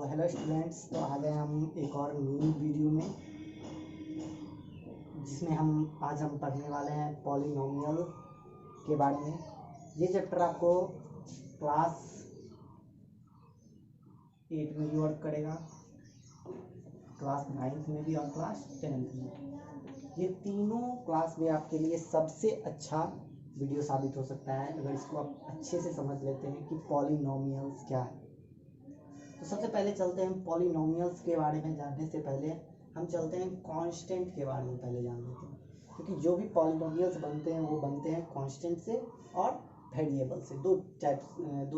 Hello students, तो आ गए हम एक और न्यू वीडियो में, जिसमें आज हम पढ़ने वाले हैं पॉलिनोमियल के बारे में। ये चैप्टर आपको क्लास 8 में भी वर्क करेगा, क्लास 9th में भी और क्लास 10th में। ये तीनों क्लास में आपके लिए सबसे अच्छा वीडियो साबित हो सकता है अगर इसको आप अच्छे से समझ लेते हैं कि पॉलिनोमियल्स क्या है। तो सबसे पहले चलते हैं पॉलिनोमियल्स के बारे में जानने से पहले हम चलते हैं कांस्टेंट के बारे में पहले जान लेते हैं, क्योंकि जो भी पॉलिनोमियल्स बनते हैं वो बनते हैं कांस्टेंट से और वेरिएबल से। दो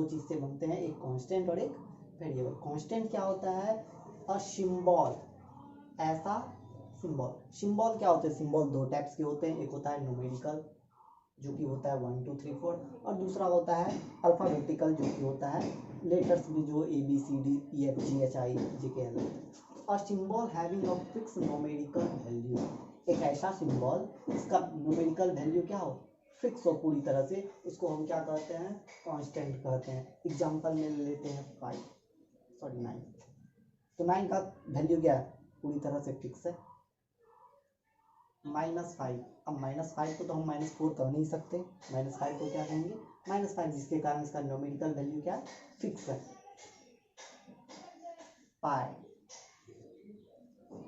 चीज़ से बनते हैं, एक कांस्टेंट और एक वेरिएबल। कांस्टेंट क्या होता है? अ सिंबल, ऐसा सिंबल। सिंबल क्या होते हैं? सिंबल दो टाइप्स के होते हैं, एक होता है न्यूमेरिकल जो कि होता है 1 2 3 4, और दूसरा होता है अल्फ़ाबेटिकल जो कि होता है लेटर्स भी, जो ABCDEFGHIJKL। A symbol having a fix numerical value, एक ऐसा सिंबल जिसका न्यूमेरिकल वैल्यू क्या हो? फिक्स हो पूरी तरह से, उसको हम क्या कहते हैं? कांस्टेंट कहते हैं। एग्जांपल में ले लेते हैं 9। तो 9 का वैल्यू क्या है? पूरी तरह से फिक्स है। -5, अब -5 को तो हम -4 कर नहीं सकते, -5 को क्या कहेंगे? -5, जिसके कारण इसका न्यूमेरिकल वैल्यू क्या है? फिक्स है।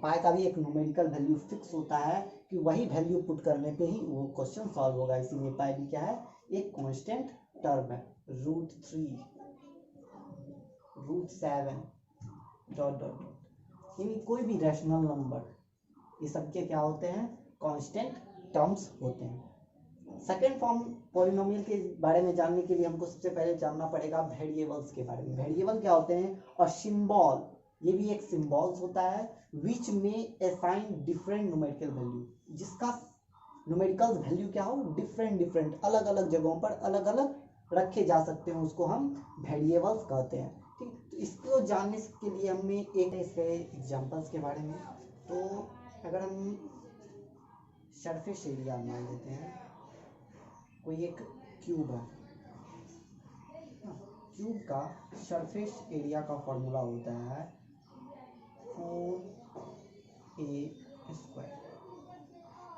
पाई का भी एक न्यूमेरिकल वैल्यू फिक्स होता है कि वही वैल्यू पुट करने पे ही वो क्वेश्चन सॉल्व होगा, इसीलिए पाई भी क्या है? एक कांस्टेंट टर्म है। √3, √7 ... यानी कोई भी रैशनल नंबर, ये सबके क्या होते हैं? कांस्टेंट टर्म्स होते हैं। सेकेंड फॉर्म पॉलिनोमियल के बारे में जानने के लिए हमको सबसे पहले जानना पड़ेगा वेरिएबल्स के बारे में। वेरिएबल क्या होते हैं? और सिंबल, ये भी एक सिंबल्स होता है विच में असाइन डिफरेंट न्यूमेरिकल वैल्यू, जिसका न्यूमेरिकल वैल्यू क्या हो? डिफरेंट अलग अलग जगहों पर अलग अलग रखे जा सकते हैं, उसको हम वेरिएबल्स कहते हैं। ठीक, तो इसको जानने के लिए हमें एक इसके एग्जांपल्स के बारे में, तो अगर हम सरफेस एरिया मान लेते हैं, कोई एक क्यूब है, क्यूब का सरफेस एरिया का फॉर्मूला होता है 4a²,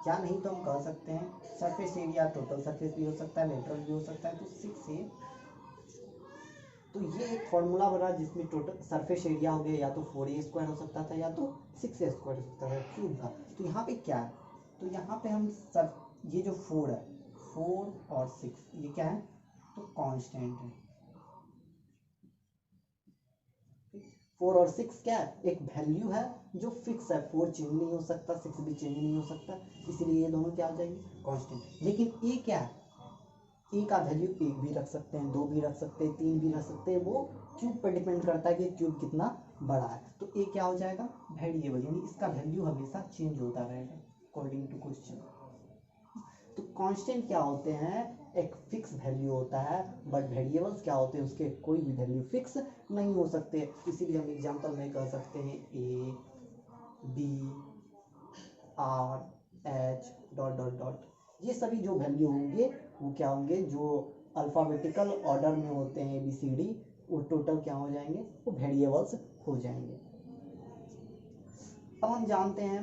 या नहीं तो हम कह सकते हैं सरफेस एरिया टोटल सरफेस भी हो सकता है, लेटरल भी हो सकता है, तो 6a। तो ये एक फॉर्मूला बना जिसमें टोटल सरफेस एरिया हो गया या तो 4a² हो सकता था या तो 6a² हो सकता था क्यूब का। तो यहाँ पे क्या है? तो यहाँ पे हम ये जो 4 है, 4 और 6, ये क्या है? तो कांस्टेंट है। 4 और 6 क्या है? एक वैल्यू है जो फिक्स है, 4 चेंज नहीं हो सकता, 6 भी चेंज नहीं हो सकता, इसलिए ये दोनों क्या हो जाएंगे? कांस्टेंट। लेकिन ए क्या है? ए का वैल्यू 1 भी रख सकते हैं, 2 भी रख सकते हैं, 3 भी रख सकते हैं, वो क्यूब पर डिपेंड करता है कि क्यूब कितना बड़ा है। तो ए क्या हो जाएगा? वेरिएबल, यानी इसका वैल्यू हमेशा चेंज होता रहेगा अकॉर्डिंग टू क्वेश्चन। तो कांस्टेंट क्या होते हैं? एक फिक्स वैल्यू होता है, बट वेरिएबल्स क्या होते हैं? उसके कोई भी वैल्यू फिक्स नहीं हो सकते। इसीलिए हम एग्जांपल में कह सकते हैं A B R H ... ये सभी जो वैल्यू होंगे वो क्या होंगे? जो अल्फाबेटिकल ऑर्डर में होते हैं ABCD, वो टोटल क्या हो जाएंगे? वो वेरिएबल्स हो जाएंगे। अब हम जानते हैं,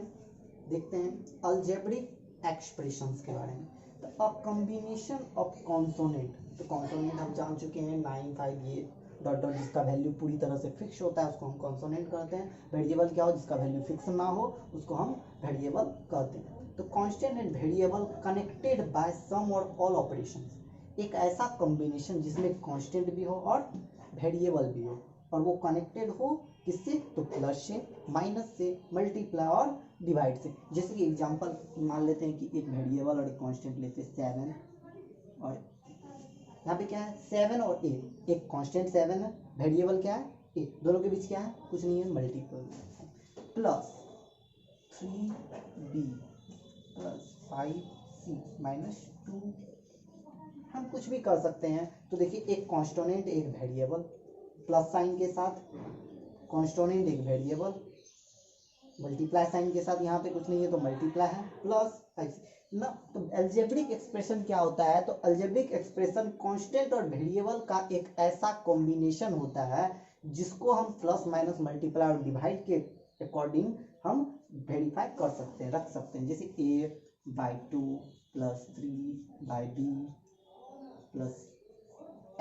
देखते हैं अलजेब्रिक एक्सप्रेशंस के बारे में। तो अ कॉम्बिनेशन ऑफ कॉन्सोनेंट, तो कॉन्सोनेंट हम जान चुके हैं 9 5 ये ... जिसका वैल्यू पूरी तरह से फिक्स होता है उसको हम कॉन्सोनेंट कहते हैं। वेरिएबल क्या हो? जिसका वैल्यू फिक्स ना हो उसको हम वेरिएबल कहते हैं। तो constant and variable connected by some और ऑल ऑपरेशंस, एक ऐसा कॉम्बिनेशन जिसमें कांस्टेंट भी हो और वेरिएबल भी हो, और वो कनेक्टेड हो किससे? तो प्लस से, माइनस से, मल्टीप्लाई और डिवाइड से। जैसे कि एग्जांपल मान लेते हैं कि एक वेरिएबल और एक कांस्टेंट लेते हैं 7, और यहाँ पे क्या है? 7 और 8, एक कांस्टेंट 7 है, वेरिएबल क्या है? 8, दोनों के बीच क्या है? कुछ नहीं है, multiply. Plus 3b plus 5c -2, हम कुछ भी कर सकते हैं। तो देखिए, एक कांस्टेंट एक वेरिएबल, प्लस साइन के साथ कांस्टेंट एक वेरिएबल, मल्टीप्लाई साइन के साथ, यहाँ पे कुछ नहीं है तो मल्टीप्लाई है, प्लस ना। तो अलजेब्रिक एक्सप्रेशन क्या होता है? तो अलजेब्रिक एक्सप्रेशन कांस्टेंट और वेरिएबल का एक ऐसा कॉम्बिनेशन होता है जिसको हम प्लस माइनस मल्टीप्लाई और डिवाइड के अकॉर्डिंग हम वेरीफाई कर सकते हैं, रख सकते हैं। जैसे a/2 plus 3/b plus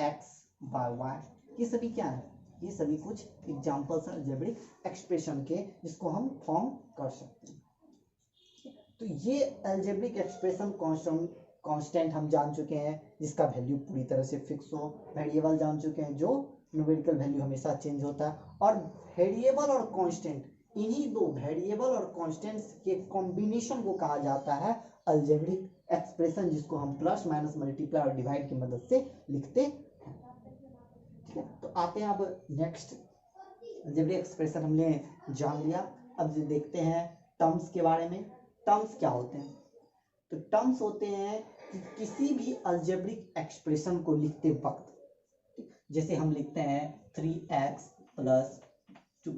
x/y, ये सभी क्या है? ये सभी कुछ एग्जाम्पल्स हैं अलजेब्रिक एक्सप्रेशन के, जिसको हम फॉर्म कर सकते हैं। तो ये अलजेब्रिक एक्सप्रेशन कांस्टेंट हम जान चुके हैं, जिसका वैल्यू पूरी तरह से फिक्स हो। वेरिएबल जान चुके हैं, जो न्यूमेरिकल वैल्यू हमेशा चेंज होता है। और वेरिएबल और कांस्टेंट, इन्हीं दो वेरिएबल और कांस्टेंट्स के कॉम्बिनेशन को कहा जाता है अलजेब्रिक एक्सप्रेशन, जिसको हम प्लस माइनस मल्टीप्लाई और डिवाइड की मदद से लिखते हैं। ठीक है, तो आते हैं अब नेक्स्ट। अलजेब्रिक एक्सप्रेशन हमने जान लिया, अब देखते हैं टर्म्स के बारे में। टर्म्स क्या होते हैं? तो टर्म्स होते हैं कि किसी भी अलजेब्रिक एक्सप्रेशन को लिखते वक्त, जैसे हम लिखते हैं 3x प्लस 2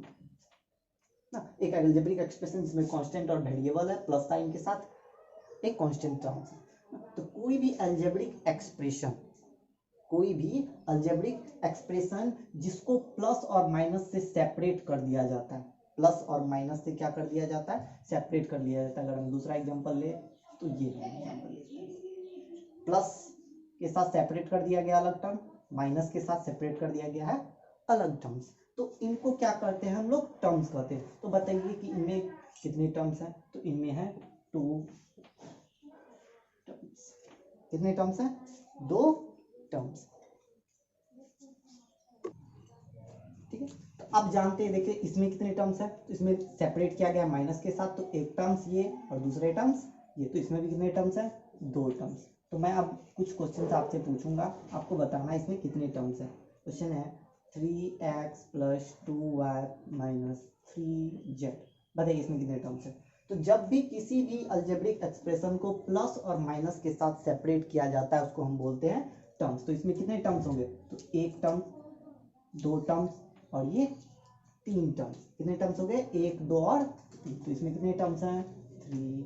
ना, एक अलजेब्रिक एक्सप्रेशन जिसमें कांस्टेंट और वेरिएबल है प्लस साइन के साथ, एक कांस्टेंट टर्म्स। तो कोई भी अलजेब्रिक एक्सप्रेशन जिसको प्लस और माइनस से सेपरेट कर दिया जाता है, प्लस और माइनस से क्या कर दिया जाता है? सेपरेट कर दिया जाता है। अगर हम दूसरा एग्जांपल ले तो ये एग्जांपल लेते हैं, प्लस के साथ सेपरेट कर दिया गया अलग टर्म, माइनस के साथ सेपरेट कर दिया गया है अलग टर्म्स। तो इनको क्या करते हैं हम लोग? टर्म्स कहते हैं। तो बताइए कि इनमें कितने टर्म्स हैं? तो इनमें है 2 टर्म्स। कितने टर्म्स हैं? 2 टर्म्स। ठीक है, तो अब जानते हैं, देखिए इसमें कितने टर्म्स है। तो इसमें सेपरेट किया गया माइनस के साथ, तो एक टर्म्स ये और दूसरे टर्म्स ये। तो इसमें भी कितने टर्म्स है? 2 टर्म्स। तो मैं अब कुछ क्वेश्चन आपसे पूछूंगा, आपको बताना है इसमें कितने टर्म्स है। क्वेश्चन है 3x plus 2y minus 3z, बताइए इसमें कितने टर्म्स है। तो जब भी किसी भी अलजेब्रिक एक्सप्रेशन को प्लस और माइनस के साथ सेपरेट किया जाता है, उसको हम बोलते हैं टर्म्स। तो इसमें कितने टर्म्स होंगे? तो एक टर्म, 2 टर्म्स और ये 3 टर्म्स। कितने टर्म्स हो गए? 1, 2 और 3। तो इसमें कितने टर्म्स हैं? 3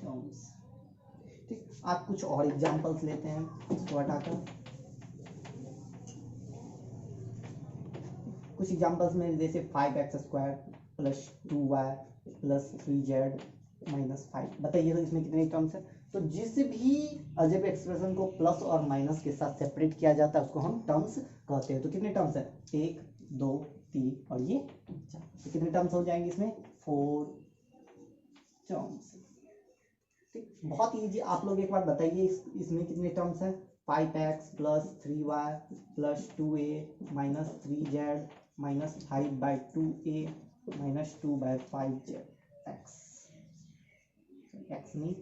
टर्म्स। ठीक, आप कुछ और एग्जांपल्स लेते हैं इसको हटाकर। कुछ एग्जांपल्स में जैसे 5x² plus 2y plus 3z minus 5, बताइए तो इसमें कितने टर्म्स है। तो जिस भी अलजेब्रिक एक्सप्रेशन को प्लस और माइनस के साथ सेपरेट किया जाता है, उसको हम टर्म्स कहते हैं। तो कितने टर्म्स है? 1, 2, 3 और ये 4। तो कितने टर्म्स हो जाएंगे इसमें? 4 टर्म्स। ठीक, बहुत इजी। आप लोग एक बार बताइए इसमें कितने टर्म्स हैं? 5x plus 3y plus 2a minus 3z minus 5/2a minus 2/5z x में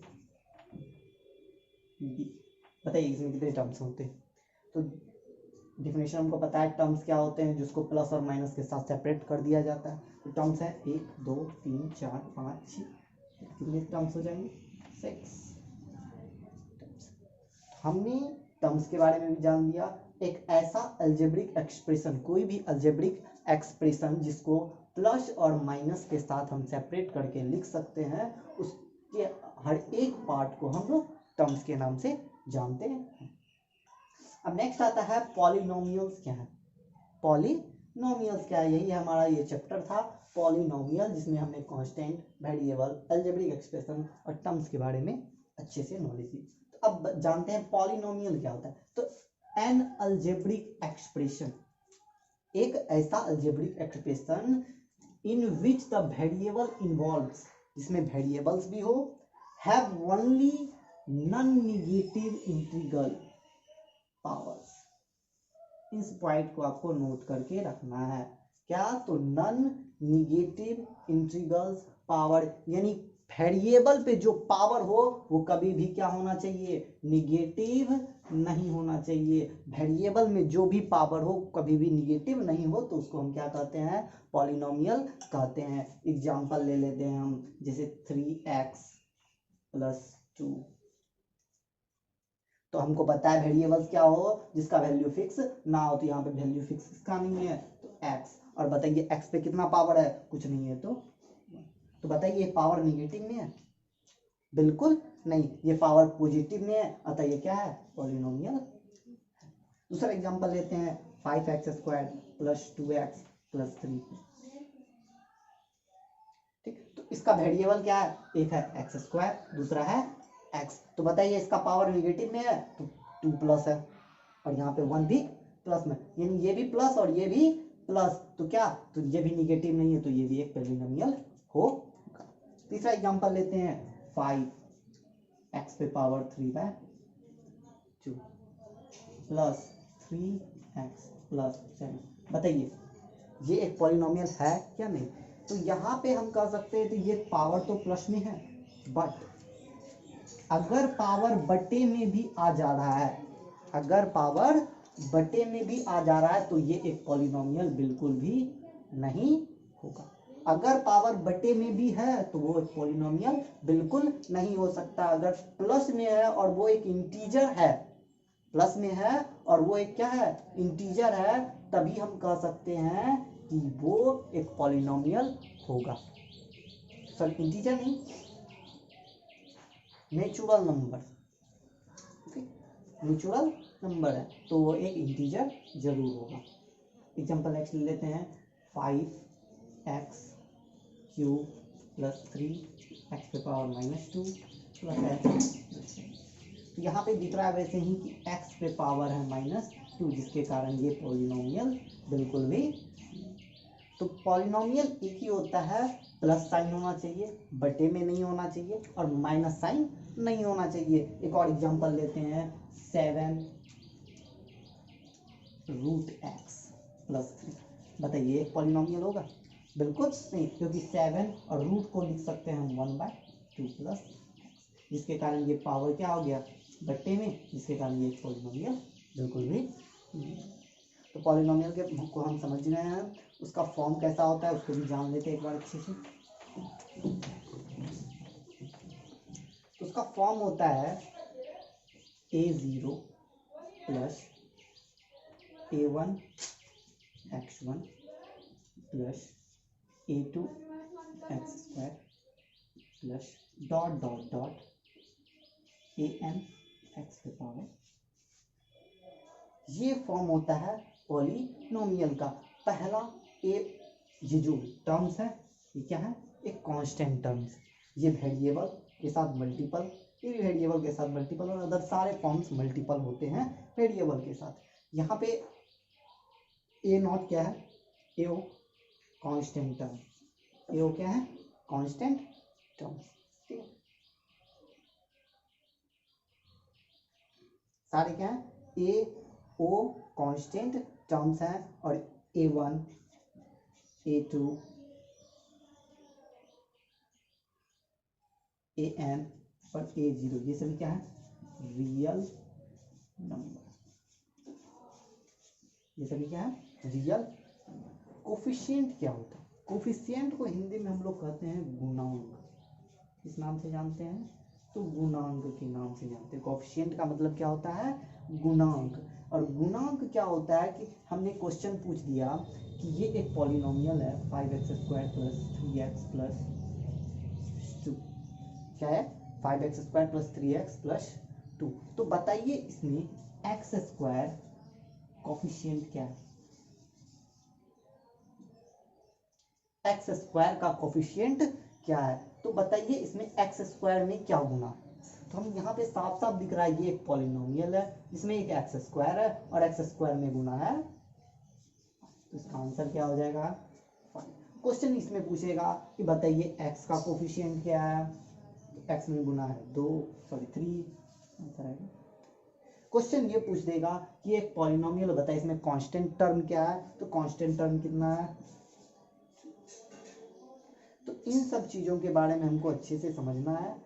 b। बताइए इसमें कितने टर्म्स होते हैं। तो डिफिनेशन हमको पता है टर्म्स क्या होते हैं, जिसको प्लस और माइनस के साथ सेपरेट कर दिया जाता है। तो टर्म्स है 1, 2, 3, 4, 5, 6। कितने टर्म्स हो जाएंगे? 6 टर्म्स। हमने टर्म्स के बारे में भी जान लिया। एक ऐसा अलजेब्रिक एक्सप्रेशन, कोई भी अलजेब्रिक एक्सप्रेशन जिसको प्लस और माइनस के साथ हम सेपरेट करके लिख सकते हैं, उसके हर एक पार्ट को हम लोग टर्म्स के नाम से जानते हैं। अब नेक्स्ट आता है पॉलिनोमियल्स क्या है। पॉलिनोमियल्स क्या है? यही हमारा ये चैप्टर था, पॉलिनोमियल, जिसमें हमने कांस्टेंट, वेरिएबल, अलजेब्रिक एक्सप्रेशन और टर्म्स के बारे में अच्छे से नॉलेज ली। तो अब जानते हैं पॉलिनोमियल क्या होता है। तो एन अलजेब्रिक एक्सप्रेशन, एक ऐसा algebraic expression in which the variable involves, जिसमें वेरिएबल्स भी हो, have only non negative integral powers. इस पॉइंट को आपको नोट करके रखना है। क्या? तो नॉन नेगेटिव इंटीग्रल्स पावर, यानी वेरिएबल पे जो पावर हो वो कभी भी क्या होना चाहिए? नेगेटिव नहीं होना चाहिए। वेरिएबल में जो भी पावर हो कभी भी नेगेटिव नहीं हो, तो उसको हम क्या कहते हैं? पॉलिनोमियल कहते हैं। एग्जांपल ले लेते हैं हम, जैसे 3x प्लस 2। तो हमको पता है वेरिएबल्स क्या हो, जिसका वैल्यू फिक्स ना हो। तो यहाँ पे वैल्यू फिक्स इसका नहीं है, तो x। और बताइए x पे कितना पावर है? कुछ नहीं है। तो बताइए पावर नेगेटिव में है? बिल्कुल नहीं, ये पावर पॉजिटिव में है। अतः ये क्या है? पॉलिनोमियल। दूसरा एग्जांपल लेते हैं 5x² प्लस 2x प्लस 3। ठीक, तो इसका वेरिएबल क्या है, एक है एक्स स्क्वायर, दूसरा है एक्स। तो बताइए इसका पावर नेगेटिव में है तो 2 प्लस है, और यहाँ पे 1 भी प्लस में, यानी ये भी प्लस और ये भी प्लस, तो क्या, तो ये भी निगेटिव नहीं है, तो ये भी एक पॉलिनोमियल होगा। तीसरा एग्जांपल लेते हैं, 5x पे पावर 3/2 प्लस 3x प्लस 7। बताइए ये एक पॉलिनोमियल है क्या नहीं। तो यहाँ पे हम कह सकते हैं तो ये पावर तो प्लस में है, बट अगर पावर बटे में भी आ जा रहा है, अगर पावर बटे में भी आ जा रहा है तो ये एक पॉलिनोमियल बिल्कुल भी नहीं होगा। अगर पावर बटे में भी है तो वो एक पॉलिनोमियल बिल्कुल नहीं हो सकता। अगर प्लस में है और वो एक इंटीजर है, प्लस में है और वो एक क्या है, इंटीजर है, तभी हम कह सकते हैं कि वो एक पॉलिनोमियल होगा। सर इंटीजर नहीं, नेचुरल नंबर, नेचुरल नंबर है तो वो एक इंटीजर जरूर होगा। एग्जांपल नेक्स्ट ले लेते हैं, 5x क्यूब प्लस 3x पे पावर -2 प्लस x। तो यहाँ पे दिख रहा है वैसे ही कि x पे पावर है -2, जिसके कारण ये पॉलिनोमियल बिल्कुल भी। तो पॉलिनोमियल एक ही होता है, प्लस साइन होना चाहिए, बटे में नहीं होना चाहिए, और माइनस साइन नहीं होना चाहिए। एक और एग्जांपल लेते हैं, 7√x प्लस 3। बताइए एक पॉलिनोमियल होगा, बिल्कुल नहीं, क्योंकि 7 और रूट को लिख सकते हैं हम 1/2 प्लस x, जिसके कारण ये पावर क्या हो गया, बट्टे में, जिसके कारण ये पॉलिनोमियल बिल्कुल भी नहीं। तो पॉलिनोमियल के को हम समझ रहे हैं, उसका फॉर्म कैसा होता है उसको भी जान लेते हैं एक बार अच्छे से। तो उसका फॉर्म होता है a0 plus a1 x1 plus a2 x square plus dot dot dot an x पे पावर। ये फॉर्म होता है पॉलिनोमियल का। पहला ये जो टर्म्स है ये क्या है, एक कांस्टेंट टर्म्स, ये वेरिएबल के साथ मल्टीपल, ये भी वेरिएबल के साथ मल्टीपल, और अदर सारे फॉर्म्स मल्टीपल होते हैं वेरिएबल के साथ। यहाँ पे a0 क्या है, ao कांस्टेंट टर्म, ao क्या है, कांस्टेंट टर्म। ठीक है, सारे क्या है, o कांस्टेंट टर्म्स हैं, और a1 a2 an और a0 ये सभी क्या है, रियल नंबर। ये सभी क्या है, रियल। कोफिशिएंट क्या होता है, कोफिशिएंट को हिंदी में हम लोग कहते हैं गुणांक। किस नाम से जानते हैं, तो गुणांक के नाम से जानते हैं। कोफिशिएंट का मतलब क्या होता है, गुणांक। और गुणांक क्या होता है कि हमने क्वेश्चन पूछ दिया कि ये एक पॉलिनोमियल है 5x² प्लस 3x प्लस 2, क्या है, 5x² प्लस 3x प्लस 2। तो बताइए इसमें x² कोफिशिएंट क्या है, x² का कोफिशिएंट क्या है। तो बताइए इसमें x² में क्या गुना है। तो हम यहाँ पे साफ साफ दिख रहा है ये एक पॉलिनोमियल है जिसमें एक x² है और x² में गुना है, तो इसका आंसर क्या हो जाएगा। क्वेश्चन इसमें पूछेगा कि बताइए x का कोफिशिएंट क्या है, तो x में गुना है 3, आंसर आएगा। क्वेश्चन ये पूछ देगा कि एक पॉलिनोमियल बताइए इसमें कांस्टेंट टर्म क्या है, तो कांस्टेंट टर्म कितना है। तो इन सब चीजों के बारे में हमको अच्छे से समझना है।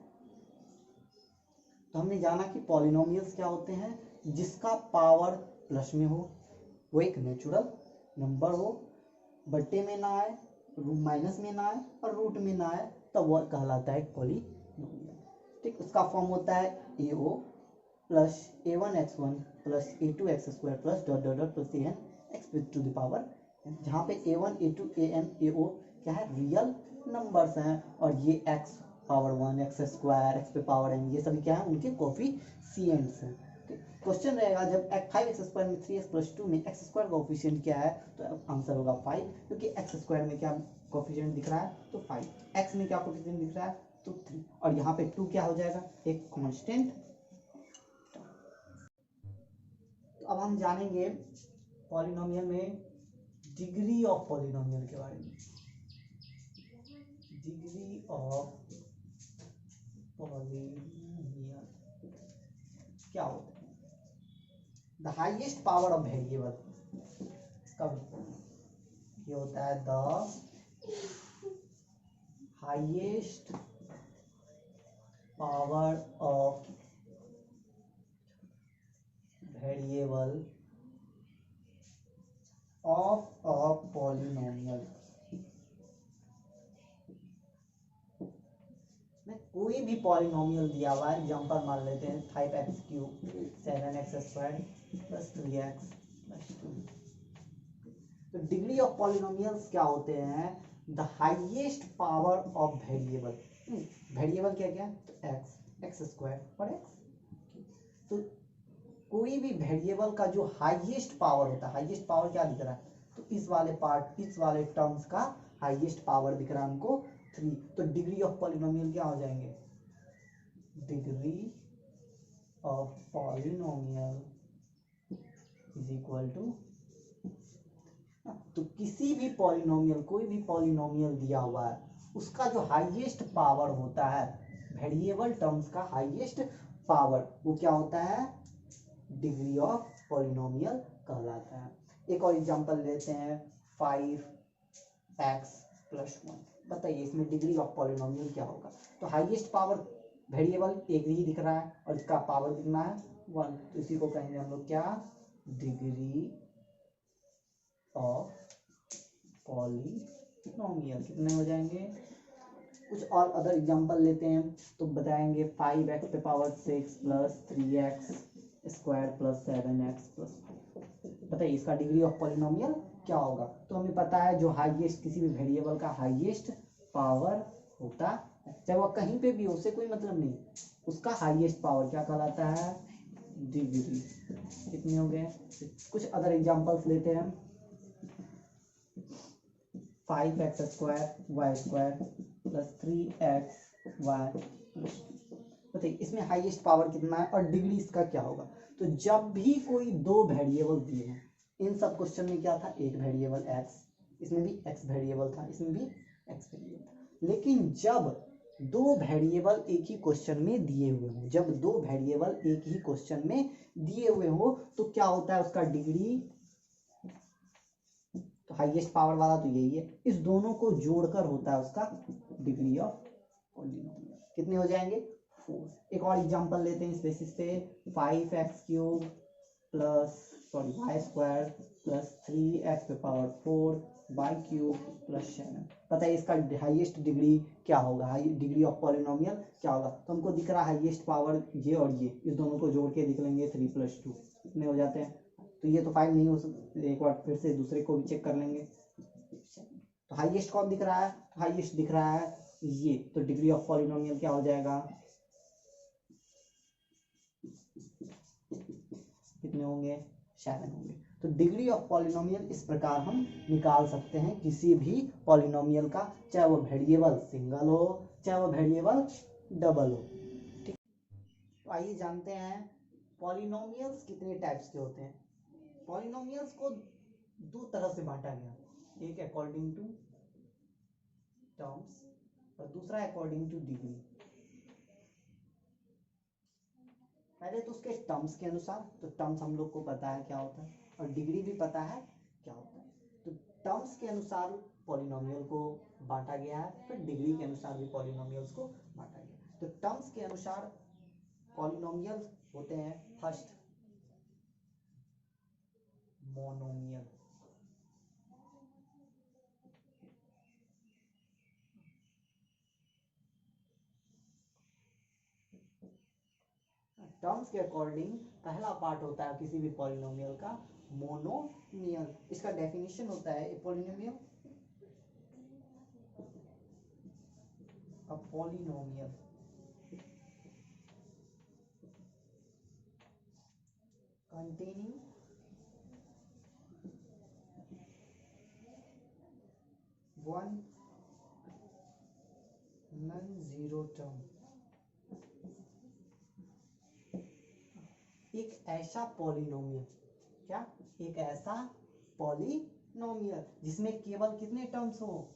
तो हमने जाना कि पॉलिनोमियल्स क्या होते हैं, जिसका पावर प्लस में हो, वो एक नेचुरल नंबर हो, बट्टे में ना आए, माइनस में ना आए और रूट में ना आए, तो वह कहलाता है पॉलिनोमियल। ठीक, उसका फॉर्म होता है ao plus a1x1 plus a2x² plus dot dot dot plus an x to the power, जहाँ पे a1 a2 an ao क्या है, रियल नंबर्स हैं, और ये x पावर 1 x² x पे पावर n ये सभी क्या है, उनके कोफिशिएंट्स हैं। क्वेश्चन रहेगा जब 5x² में 3x+2 में x² का कोफिशिएंट क्या है, तो आंसर होगा 5, क्योंकि x² में क्या कोफिशिएंट दिख रहा है, तो 5, x में क्या कोफिशिएंट दिख रहा है, तो 3, और यहाँ पे 2 क्या हो जाएगा, एक कांस्टेंट। तो अब हम जानेंगे पॉलिनोमियल में डिग्री ऑफ पॉलिनोमियल के बारे में। डिग्री ऑफ पॉलिनोमियल क्या होता है, the highest power of variable कब, ये होता है the highest power of variable of a polynomial. में कोई भी पॉलिनोमियल दिया हुआ है, एग्जांपल मान लेते हैं 5x³ 7x² + 3x + 2। तो डिग्री ऑफ पॉलिनोमियल्स क्या होते हैं, the highest power of variable. Variable क्या क्या, तो x² और x। तो कोई भी वेरिएबल का जो हाईएस्ट पावर होता है, हाईएस्ट पावर क्या दिख रहा है, तो इस वाले टर्म्स का हाईएस्ट पावर दिख रहा है हमको 3। तो डिग्री ऑफ पॉलिनोमियल क्या हो जाएंगे, degree of polynomial is equal to, तो किसी भी पॉलिनोमियल, कोई भी पॉलिनोमियल दिया हुआ है, उसका जो हाईएस्ट पावर होता है, वेरिएबल टर्म्स का हाईएस्ट पावर, वो क्या होता है, डिग्री ऑफ पॉलिनोमियल कहलाता है। एक और एग्जांपल लेते हैं 5x+1। बताइए इसमें डिग्री ऑफ पॉलिनोमियल क्या होगा, तो हाईएस्ट पावर वेरिएबल एक ही दिख रहा है और इसका पावर दिखना है 1, तो इसी को कहेंगे हम लोग क्या, डिग्री ऑफ पॉलिनोमियल। कितने हो जाएंगे, कुछ और अदर एग्जांपल लेते हैं तो बताएंगे 5x⁶ + 3x² + 7x + 5। बताइए इसका डिग्री ऑफ पॉलिनोमियल क्या होगा, तो हमें पता है जो हाईएस्ट, किसी भी वेरिएबल का हाईएस्ट पावर होता है, चाहे वो कहीं पे भी हो, उससे कोई मतलब नहीं, उसका हाईएस्ट पावर क्या कहलाता है, डिग्री। कितने हो गए, कुछ अदर एग्जांपल्स लेते हैं, 5x² y² + 3xy। बताइए इसमें हाईएस्ट पावर कितना है और डिग्री इसका क्या होगा। तो जब भी कोई दो वेरिएबल दिए हैं, इन सब क्वेश्चन में क्या था, एक वेरिएबल x, इसमें भी x वेरिएबल था, इसमें भी x वेरिएबल था, लेकिन जब दो वेरिएबल एक ही क्वेश्चन में दिए हुए हो, जब दो वेरिएबल एक ही क्वेश्चन में दिए हुए हो, तो क्या होता है उसका डिग्री, तो हाईएस्ट पावर वाला तो यही है, इस दोनों को जोड़कर होता है उसका डिग्री ऑफ पॉलिनोमियल। कितने हो जाएंगे, 4। एक और एग्जांपल लेते हैं इस बेसिस पे, 5x³ y² + 3x⁴ y³ + 7। पता है इसका हाईएस्ट डिग्री क्या होगा, डिग्री ऑफ पॉलिनोमियल क्या होगा, तो हमको दिख रहा है हाईएस्ट पावर ये और ये, इस दोनों को जोड़ के लिख लेंगे 3 + 2। कितने हो जाते हैं, तो ये तो 5 नहीं हो सकता, एक बार फिर से दूसरे को भी चेक कर लेंगे। तो हाईएस्ट कौन दिख रहा है, हाईएस्ट दिख रहा है ये, तो डिग्री ऑफ पॉलिनोमियल क्या हो जाएगा, कितने होंगे, 7 होंगे। तो डिग्री ऑफ पॉलिनोमियल इस प्रकार हम निकाल सकते हैं किसी भी पॉलिनोमियल का, चाहे वो वेरिएबल सिंगल हो, चाहे वो वेरिएबल डबल हो। ठीक, तो आइए जानते हैं पॉलिनोमियल्स कितने टाइप्स के होते हैं। पॉलिनोमियल्स को दो तरह से बांटा गया, एक अकॉर्डिंग टू टर्म्स और दूसरा अकॉर्डिंग टू डिग्री। पहले तो उसके टर्म्स के अनुसार, तो टर्म्स हम लोग को पता है क्या होता है और डिग्री भी पता है क्या होता है। तो टर्म्स के अनुसार पॉलिनोमियल को बांटा गया है, फिर डिग्री के अनुसार भी पॉलिनोमियल्स को बांटा गया है। तो टर्म्स के अनुसार पॉलिनोमियल्स होते हैं, फर्स्ट मोनोमियल, टर्म्स के अकॉर्डिंग पहला पार्ट होता है किसी भी पॉलिनोमियल का मोनोमियल। इसका डेफिनेशन होता है a polynomial, a polynomial containing one non-zero term, एक ऐसा पॉलिनोमियल, क्या, एक ऐसा पॉलिनोमियल जिसमें केवल कितने टर्म्स हो,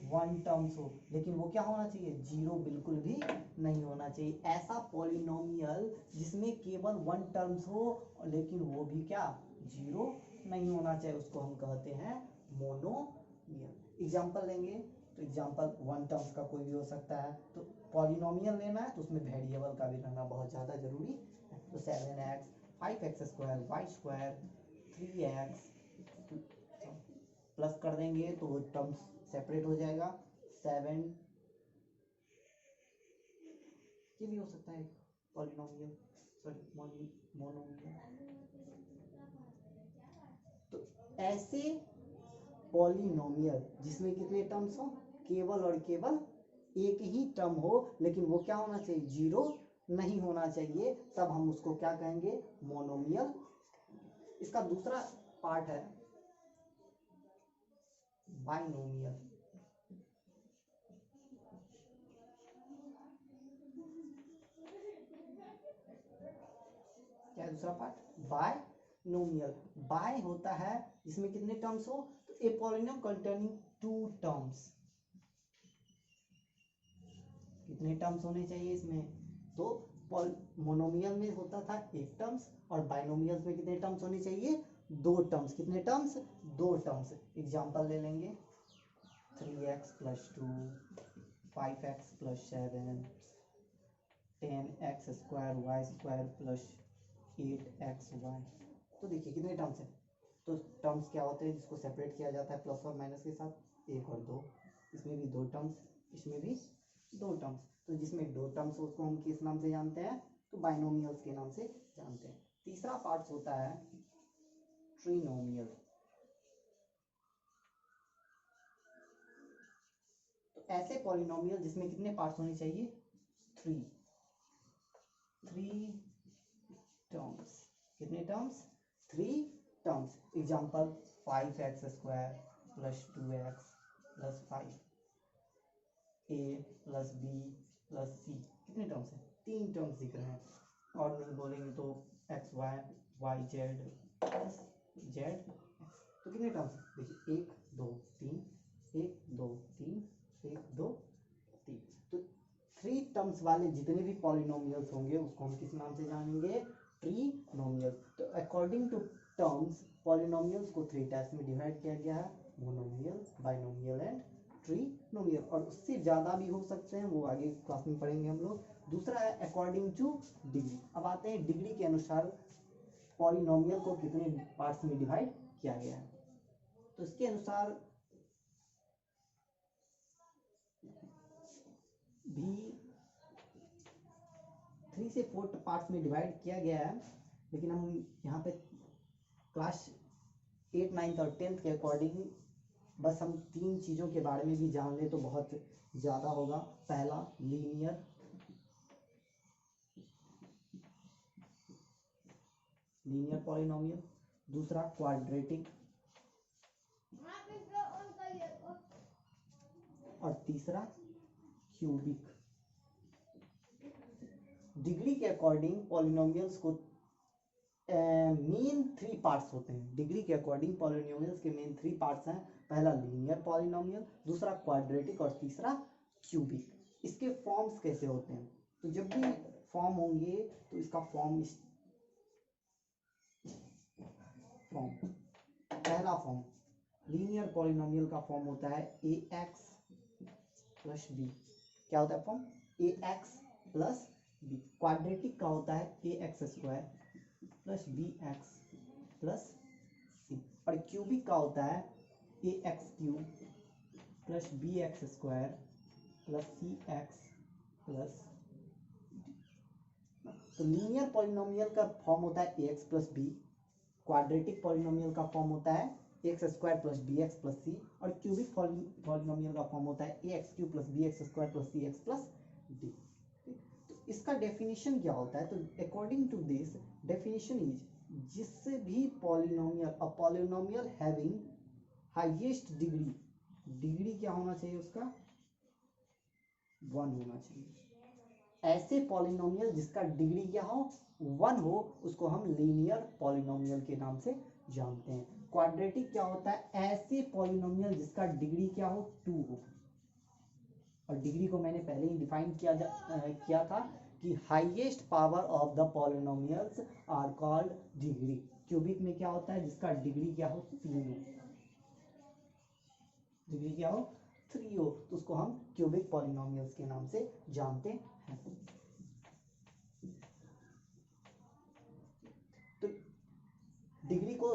वन टर्म्स हो, लेकिन वो क्या होना चाहिए, जीरो बिल्कुल भी नहीं होना चाहिए। ऐसा पॉलिनोमियल जिसमें केवल वन टर्म्स हो लेकिन वो भी क्या, जीरो नहीं होना चाहिए, उसको हम कहते हैं मोनोमियल। एग्जांपल लेंगे तो एग्जांपल वन टर्म्स का कोई भी हो सकता है, तो पॉलिनोमियल लेना है तो उसमें वेरिएबल का भी रहना बहुत ज़्यादा जरूरी है। तो 7x 5x square Y square 3x plus कर देंगे तो वो टर्म्स सेपरेट हो जाएगा। 7 ये भी हो सकता है पॉलिनोमियल, सॉरी मोनोमियल। तो ऐसे पॉलिनोमियल जिसमें कितने टर्म्स हो, केवल और केवल एक ही टर्म हो लेकिन वो क्या होना चाहिए, जीरो नहीं होना चाहिए, तब हम उसको क्या कहेंगे, मोनोमियल। इसका दूसरा पार्ट है बाइनोमियल। क्या है दूसरा पार्ट, बाइनोमियल। बाय होता है जिसमें कितने टर्म्स हो, तो ए पॉलिनोम कंटेनिंग टू टर्म्स, कितने टर्म्स होने चाहिए इसमें, तो मोनोमियल में होता था एक टर्म्स और बाइनोमियल में कितने टर्म्स होने चाहिए, दो टर्म्स। कितने टर्म्स, दो टर्म्स। एग्जांपल ले लेंगे 3x + 2 5x + 7 10x square Y square plus 8xy। तो देखिए कितने टर्म्स हैं, तो टर्म्स क्या होते हैं जिसको सेपरेट किया जाता है प्लस और माइनस के साथ, एक और दो, इसमें भी दो टर्म्स, इसमें भी दो टर्म्स। तो जिसमें दो टर्म्स उसको हम किस नाम से जानते हैं, तो बाइनोमियल्स के नाम से जानते हैं। तीसरा पार्ट होता है ट्रिनोमियल। तो ऐसे पॉलिनोमियल जिसमें कितने पार्ट्स होने चाहिए, थ्री टर्म्स। कितने terms, three terms. Example 5x square + 2x + 5 a + b + c। कितने टर्म्स हैं, तीन टर्म्स दिख रहे हैं। और नहीं बोलेंगे तो x y y z z x। तो कितने टर्म्स हैं, देखिए 1 2 3 1 2 3 1 2 3। तो थ्री टर्म्स वाले जितने भी पॉलिनोमियल्स होंगे उसको हम किस नाम से जानेंगे, ट्रीनोमियल। तो अकॉर्डिंग टू टर्म्स पॉलिनोमियल्स को थ्री टाइप्स में डिवाइड किया गया है, मोनोमियल, बाइनोमियल एंड ट्रीनोमियल। और उससे ज़्यादा भी हो सकते हैं, वो आगे क्लास में पढ़ेंगे हम लोग। दूसरा है अकॉर्डिंग टू डिग्री। अब आते हैं डिग्री के अनुसार पॉलिनोमियल को कितने पार्ट्स में डिवाइड किया गया है। तो इसके अनुसार भी 3 से 4 पार्ट्स में डिवाइड किया गया है, लेकिन हम यहाँ पे क्लास 8 9 और 10 के अकॉर्डिंग बस हम तीन चीज़ों के बारे में भी जान ले तो बहुत ज़्यादा होगा। पहला लीनियर पॉलिनोमियल, दूसरा क्वाड्रेटिक और तीसरा क्यूबिक। डिग्री के अकॉर्डिंग पॉलिनोमियल्स को मेन थ्री पार्ट्स होते हैं। डिग्री के अकॉर्डिंग पॉलिनोमियल्स के मेन थ्री पार्ट्स हैं, पहला लीनियर पॉलिनोमियल, दूसरा क्वाड्रेटिक और तीसरा क्यूबिक। इसके फॉर्म्स कैसे होते हैं, तो जब भी फॉर्म होंगे तो इसका फॉर्म पहला फॉर्म लीनियर पॉलिनोमियल का फॉर्म होता है ax + b। क्या होता है फॉर्म, ax + b। क्वाड्रेटिक का होता है ax स्क्वायर + bx + c। और क्यूबिक का होता है ax³ + bx square + cx + d। तो लीनियर पॉलिनोमियल का फॉर्म होता है ax + b, क्वाड्रेटिक पॉलिनोमियल का फॉर्म होता है x² + bx + c, और क्यूबिक पॉलिनोमियल का फॉर्म होता है ax³ + bx² + cx + d। तो इसका डेफिनेशन क्या होता है, तो according to this definition is जिससे भी polynomial, a polynomial having highest degree, degree क्या होना चाहिए उसका, 1 होना चाहिए। ऐसे पॉलिनोमियल जिसका डिग्री क्या हो, 1 हो, उसको हम लीनियर पॉलिनोमियल के नाम से जानते हैं। क्वाड्रेटिक क्या होता है, ऐसे पॉलिनोमियल जिसका डिग्री क्या हो, 2 हो। और डिग्री को मैंने पहले ही डिफाइन किया था कि highest power of the polynomials are called degree. Cubic में क्या होता है, जिसका डिग्री क्या हो, 3 हो, डिग्री क्या हो, 3 हो, तो उसको हम क्यूबिक पॉलिनोमियल्स के नाम से जानते हैं। तो डिग्री को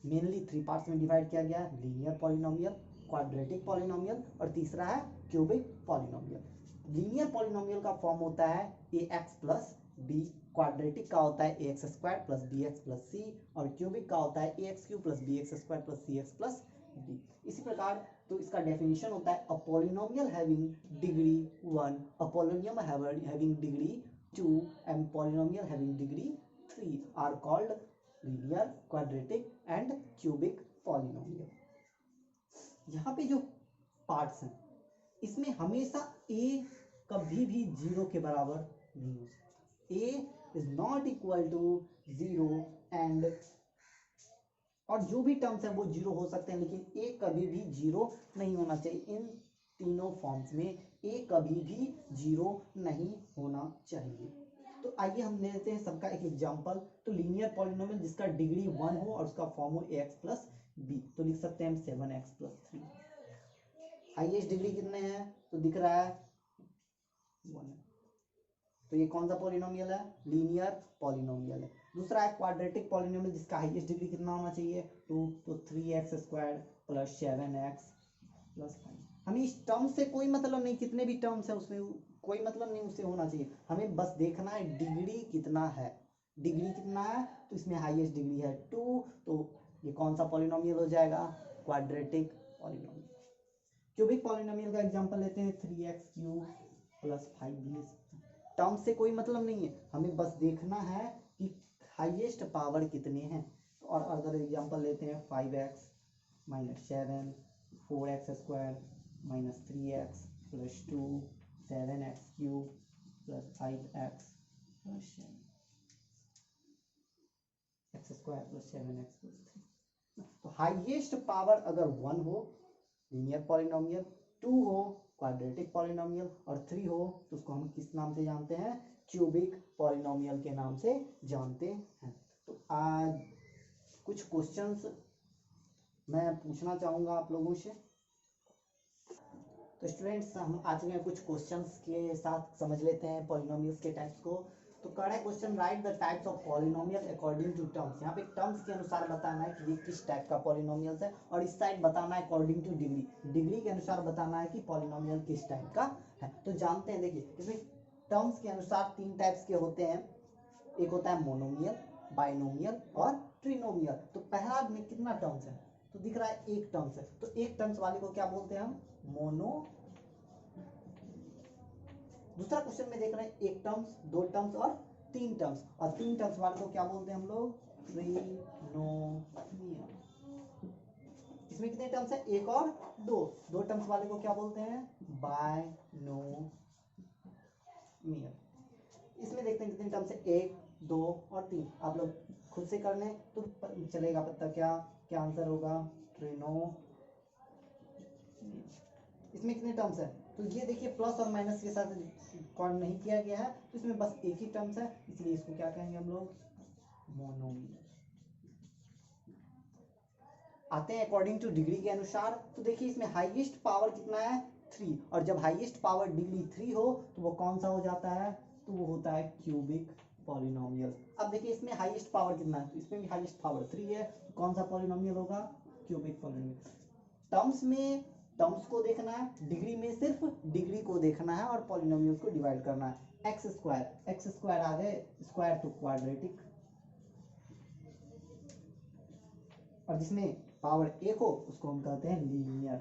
मेनली 3 पार्ट्स में डिवाइड किया गया है, लीनियर पॉलिनोमियल, क्वाड्रेटिक पॉलिनोमियल और तीसरा है क्यूबिक पॉलिनोमियल। लीनियर पॉलिनोमियल का फॉर्म होता है ax प्लस b, क्वाड्रेटिक का होता है ax square plus bx plus c और क्यूबिक का होता है ax cube plus bx square plus cx plus d। इसी प्रकार तो इसका डेफिनेशन होता है a polynomial having degree 1, a polynomial having degree 2 and polynomial having degree 3 are called linear, quadratic and cubic polynomial. यहाँ पे जो पार्ट्स हैं इसमें हमेशा a कभी भी 0 के बराबर नहीं हो सकता, a is not equal to 0 and, और जो भी टर्म्स है वो 0 हो सकते हैं, लेकिन a कभी भी 0 नहीं होना चाहिए। इन तीनों फॉर्म्स में a कभी भी 0 नहीं होना चाहिए। तो आइए हम लेते हैं सबका एक एग्जांपल। तो लीनियर पॉलिनोमियल जिसका डिग्री 1 हो और उसका फॉर्म हो ax प्लस b, तो लिख सकते हैं हम 7x प्लस 3। हाईएस्ट डिग्री कितने हैं, तो दिख रहा है 1 है, तो ये कौन सा पॉलिनोमियल है, लीनियर पॉलिनोमियल है। दूसरा है क्वाड्रेटिक पॉलिनोमियल जिसका हाईएस्ट डिग्री कितना होना चाहिए, 2, तो 3x square plus 7x plus 5। हमें इस टर्म से कोई मतलब नहीं, कितने भी टर्म्स है उसमें कोई मतलब नहीं उससे होना चाहिए, हमें बस देखना है डिग्री कितना है, डिग्री कितना है, तो इसमें हाईएस्ट डिग्री है 2, तो ये कौन सा पॉलिनोमियल हो जाएगा, क्वाड्रेटिक पॉलिनोमियल। क्यूबिक पॉलिनोमियल का एग्जांपल लेते हैं 3x cube plus 5b। Term से कोई मतलब नहीं है, हमें बस देखना है कि हाईएस्ट पावर कितने हैं। और अदर एग्जांपल लेते हैं 5x minus 7, 4x square minus 3x plus 2, 7x cube plus 5x plus 7x square plus 7x plus 3। तो हाईएस्ट पावर अगर 1 हो लीनियर पॉलिनोमियल, 2 हो क्वाड्रेटिक पॉलिनोमियल और 3 हो तो उसको हम किस नाम से जानते हैं, क्यूबिक पॉलिनोमियल के नाम से जानते हैं। तो आज कुछ क्वेश्चंस मैं पूछना चाहूँगा आप लोगों से। तो स्टूडेंट्स हम आज में कुछ क्वेश्चंस के साथ समझ लेते हैं पॉलिनोमियल्स के टाइप्स को। तो कड़ा question, right the types of polynomial according to terms. यहाँ पे टर्म्स के अनुसार बताना है कि ये किस टाइप का पॉलिनोमियल्स है, और इस साइड बताना है अकॉर्डिंग टू डिग्री, डिग्री के अनुसार बताना है कि पॉलिनोमियल किस टाइप का है। तो जानते हैं, देखिए इसमें टर्म्स के अनुसार 3 टाइप्स के होते हैं, एक होता है मोनोमियल, बाइनोमियल और ट्रिनोमियल। तो पहला में कितना टर्म्स है, तो दिख रहा है एक टर्म्स है, तो एक टर्म्स वाले को क्या बोलते हैं हम, मोनो। दूसरा क्वेश्चन में देख रहे हैं एक टर्म्स, 2 टर्म्स और 3 टर्म्स, और 3 टर्म्स वाले को क्या बोलते हैं हम लोग, ट्रिनोमियल। इसमें कितने टर्म्स है, एक और 2, 2 टर्म्स वाले को क्या बोलते हैं, बाइनोमियल। इसमें देखते हैं कितने टर्म्स है, 1, 2 और 3। आप लोग खुद से कर लें तो चलेगा पता क्या क्या आंसर होगा, ट्रिनोमियल। इसमें कितने टर्म्स है, तो ये देखिए प्लस और माइनस के साथ कौन नहीं किया गया है, तो इसमें बस एक ही टर्म्स है, इसलिए इसको क्या कहेंगे हम लोग, मोनोमियल। आते हैं अकॉर्डिंग टू डिग्री के अनुसार। तो देखिए इसमें हाईएस्ट पावर कितना है, 3, और जब हाईएस्ट पावर डिग्री 3 हो तो वो कौन सा हो जाता है, तो वो होता है क्यूबिक पॉलिनोमियल। अब देखिए इसमें हाईएस्ट पावर कितना है, तो इसमें भी हाईएस्ट पावर 3 है, तो कौन सा पॉलिनोमियल होगा, क्यूबिक पॉलिनोमियल। टर्म्स में टर्म्स को देखना है, डिग्री में सिर्फ डिग्री को देखना है और पॉलिनोमियल्स को डिवाइड करना है। एक्स स्क्वायर आ गए, स्क्वायर तो क्वाड्रेटिक, और जिसमें पावर 1 हो उसको हम कहते हैं लीनियर।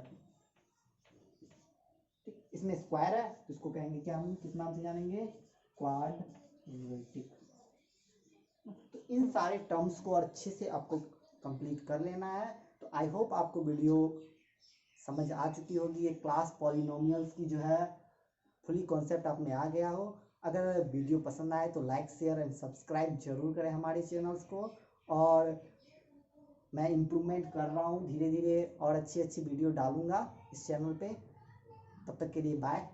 ठीक, इसमें स्क्वायर है तो इसको कहेंगे क्या, हम किस नाम से जानेंगे, क्वाड्रेटिक। तो इन सारे टर्म्स को अच्छे से आपको कंप्लीट कर लेना है। तो आई होप आपको वीडियो समझ आ चुकी होगी। एक क्लास पॉलिनोमियल्स की जो है फुली कॉन्सेप्ट आप में आ गया हो। अगर वीडियो पसंद आए तो लाइक शेयर एंड सब्सक्राइब जरूर करें हमारे चैनल्स को। और मैं इम्प्रूवमेंट कर रहा हूँ धीरे धीरे और अच्छी अच्छी वीडियो डालूंगा इस चैनल पे। तब तक के लिए बाय।